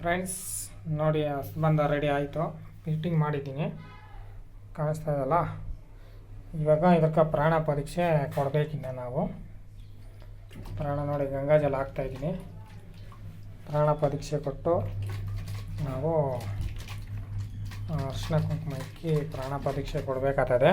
Friends ನೋಡಿ ಹಸ್ಬಂದ ready ಆಯಿತು, fitting ಮಾಡಿದ್ದೀನಿ, ಕಾಣಿಸ್ತಾ ಇದಲ್ಲ. ಇವಾಗ ಇದಕ್ಕೆ ಪ್ರಾಣ ಪರೀಕ್ಷೆ ಕೊಡಬೇಕಿನ್ನ ನಾವು. ಪ್ರಾಣ ನೋಡಿ ಗಂಗಾಜಲ ಹಾಕ್ತಾಯಿದ್ದೀನಿ. ಪ್ರಾಣ ಪರೀಕ್ಷೆ ಕೊಟ್ಟು ನಾವು ಅರಿಶಿನ ಕುಂಕುಮ ಇಕ್ಕಿ ಪ್ರಾಣ ಪರೀಕ್ಷೆ ಕೊಡಬೇಕಾಗ್ತದೆ.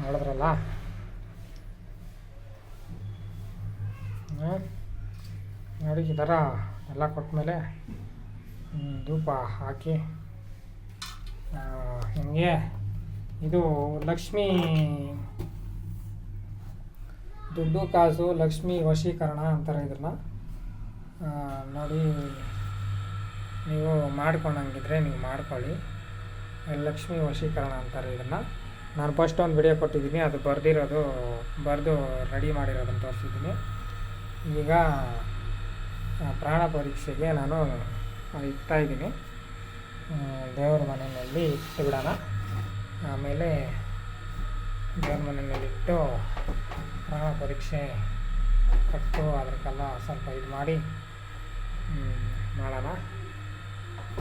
ನೋಡಿದ್ರಲ್ಲ, ನೋಡಿ ಈ ಥರ ಎಲ್ಲ ಕೊಟ್ಟಮೇಲೆ ಧೂಪ ಹಾಕಿ ಹಿಂಗೆ ಇದು ಲಕ್ಷ್ಮೀ ದುಡ್ಡು ಕಾಸು ಲಕ್ಷ್ಮೀ ವಶೀಕರಣ ಅಂತಾರೆ ಇದನ್ನು. ನೋಡಿ ನೀವು ಮಾಡ್ಕೊಂಡಂಗಿದ್ರೆ ನೀವು ಮಾಡ್ಕೊಳ್ಳಿ. ಲಕ್ಷ್ಮೀ ವಶೀಕರಣ ಅಂತಾರೆ ಇದನ್ನು. ನಾನು ಫಸ್ಟ್ ಒಂದು ವಿಡಿಯೋ ಕೊಟ್ಟಿದ್ದೀನಿ, ಅದು ಬರೆದು ರೆಡಿ ಮಾಡಿರೋದನ್ನು ತೋರಿಸಿದ್ದೀನಿ. ಈಗ ಪ್ರಾಣ ಪರೀಕ್ಷೆಗೆ ನಾನು ಇಡ್ತಾಯಿದ್ದೀನಿ. ದೇವ್ರ ಮನೆಯಲ್ಲಿ ಇಟ್ಟು ಬಿಡೋಣ. ಆಮೇಲೆ ದೇವ್ರ ಮನೆಯಲ್ಲಿಟ್ಟು ಪ್ರಾಣ ಪರೀಕ್ಷೆ ಕೊಟ್ಟು ಅದಕ್ಕೆಲ್ಲ ಸ್ವಲ್ಪ ಇದು ಮಾಡಿ ಮಾಡೋಣ.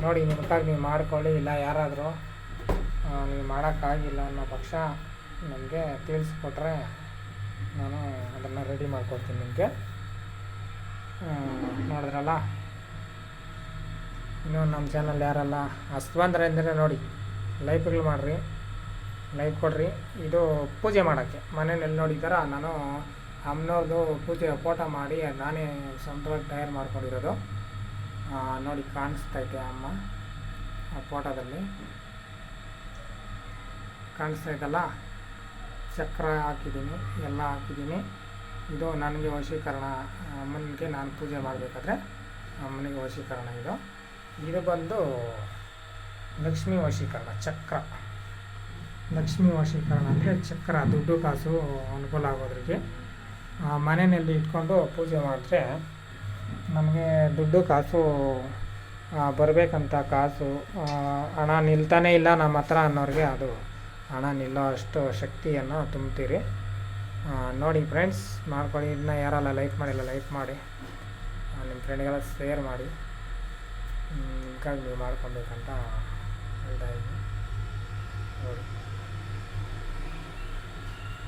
ನೋಡಿ ನಿಮ್ಗಾಗಿ ನೀವು ಮಾಡ್ಕೊಳ್ಳಿ. ಇಲ್ಲ ಯಾರಾದರೂ ನೀವು ಮಾಡೋಕ್ಕಾಗಿಲ್ಲ ಅನ್ನೋ ಪಕ್ಷ ನನಗೆ ತಿಳಿಸ್ಕೊಟ್ರೆ ನಾನು ಅದನ್ನು ರೆಡಿ ಮಾಡಿಕೊಡ್ತೀನಿ ನಿಮಗೆ. ನೋಡಿದ್ರಲ್ಲ, ಇನ್ನೂ ನಮ್ಮ ಚಾನಲ್ ಯಾರಲ್ಲ ಬಂದರೆ ಅಂದರೆ ನೋಡಿ ಲೈಕ್ಗಳು ಮಾಡಿರಿ, ಲೈಕ್ ಕೊಡ್ರಿ. ಇದು ಪೂಜೆ ಮಾಡೋಕ್ಕೆ ಮನೆಯಲ್ಲಿ ನೋಡಿದಾರ ನಾನು ಅಮ್ಮನವ್ರದ್ದು ಪೂಜೆ ಫೋಟೋ ಮಾಡಿ ನಾನೇ ಸ್ವಂತವಾಗಿ ತಯಾರು ಮಾಡ್ಕೊಂಡಿರೋದು. ನೋಡಿ ಕಾಣಿಸ್ತೈತೆ ಅಮ್ಮ ಆ ಫೋಟೋದಲ್ಲಿ ಕಾಣಿಸ್ತೈತಲ್ಲ. ಚಕ್ರ ಹಾಕಿದ್ದೀನಿ, ಎಲ್ಲ ಹಾಕಿದ್ದೀನಿ. ಇದು ನನಗೆ ವಶೀಕರಣ. ಅಮ್ಮನಿಗೆ ನಾನು ಪೂಜೆ ಮಾಡಬೇಕಾದ್ರೆ ಅಮ್ಮನಿಗೆ ವಶೀಕರಣ. ಇದು ಬಂದು ಲಕ್ಷ್ಮೀ ವಶೀಕರಣ. ಚಕ್ರ ಲಕ್ಷ್ಮೀ ವಶೀಕರಣ ಅಂದರೆ ಚಕ್ರ, ದುಡ್ಡು ಕಾಸು ಅನುಕೂಲ ಆಗೋದ್ರಿಗೆ ಮನೆಯಲ್ಲಿ ಇಟ್ಕೊಂಡು ಪೂಜೆ ಮಾಡಿದ್ರೆ ನಮಗೆ ದುಡ್ಡು ಕಾಸು ಬರಬೇಕಂತ ಕಾಸು ಹಣ ನಿಲ್ತಾನೇ ಇಲ್ಲ ನಮ್ಮ ಹತ್ರ ಅನ್ನೋರಿಗೆ ಅದು ಹಣ ನಿಲ್ಲೋ ಅಷ್ಟು ಶಕ್ತಿಯನ್ನು ತುಂಬ್ತೀರಿ. ನೋಡಿ ಫ್ರೆಂಡ್ಸ್, ಮಾಡ್ಕೊಳ್ಳಿ. ಇದನ್ನ ಯಾರೆಲ್ಲ ಲೈಕ್ ಮಾಡಿಲ್ಲ ಲೈಕ್ ಮಾಡಿ, ನಿಮ್ಮ ಫ್ರೆಂಡ್ಗೆಲ್ಲ ಶೇರ್ ಮಾಡಿ. ಹಿಂಗಾಗಿ ನೀವು ಮಾಡ್ಕೊಬೇಕಂತ